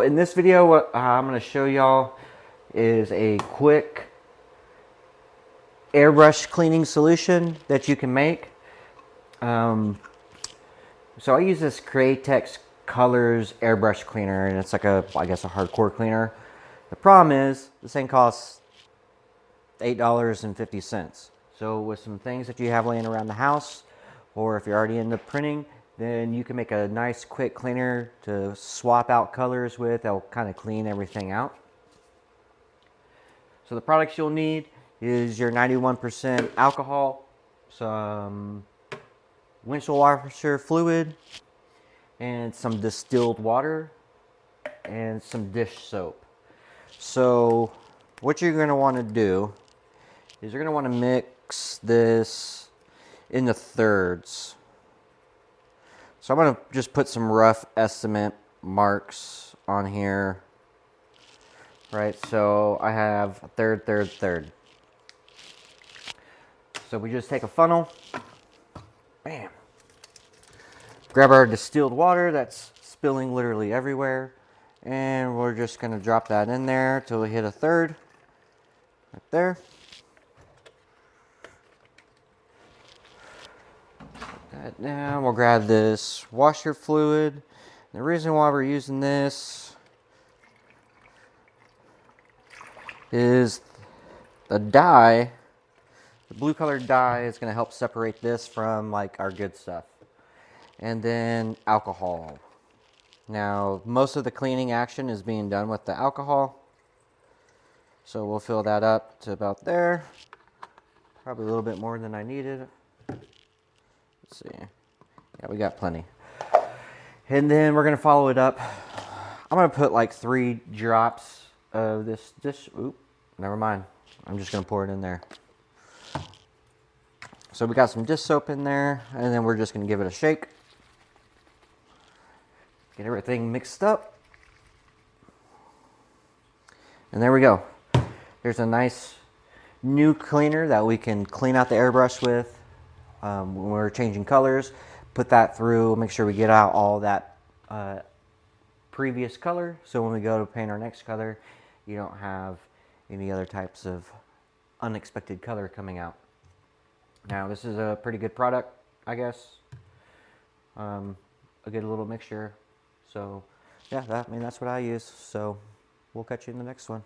In this video, what I'm going to show y'all is a quick airbrush cleaning solution that you can make. So I use this Createx Colors airbrush cleaner, and it's like I guess a hardcore cleaner. The problem is this thing costs $8.50. So with some things that you have laying around the house, or if you're already into printing, then you can make a nice quick cleaner to swap out colors with. That'll kind of clean everything out. So the products you'll need is your 91% alcohol, some windshield washer fluid, and some distilled water, and some dish soap. So what you're going to want to do is you're going to want to mix this into thirds. So I'm going to just put some rough estimate marks on here. Right, so I have a third, third, third. So we just take a funnel, bam. Grab our distilled water that's spilling literally everywhere, and we're just going to drop that in there till we hit a third, right there. Now we'll grab this washer fluid. The reason why we're using this is the dye, the blue colored dye is going to help separate this from like our good stuff. And then alcohol. Now most of the cleaning action is being done with the alcohol. So we'll fill that up to about there. Probably a little bit more than I needed. Let's see. Yeah, we got plenty. And then we're going to follow it up. I'm going to put like 3 drops of this dish. Oop, never mind. I'm just going to pour it in there. So we got some dish soap in there, and then we're just going to give it a shake. Get everything mixed up. And there we go. There's a nice new cleaner that we can clean out the airbrush with. When we're changing colors, put that through, make sure we get out all that previous color, so when we go to paint our next color, you don't have any other types of unexpected color coming out. Now this is a pretty good product, I guess. A good little mixture. So yeah, that's what I use. So we'll catch you in the next one.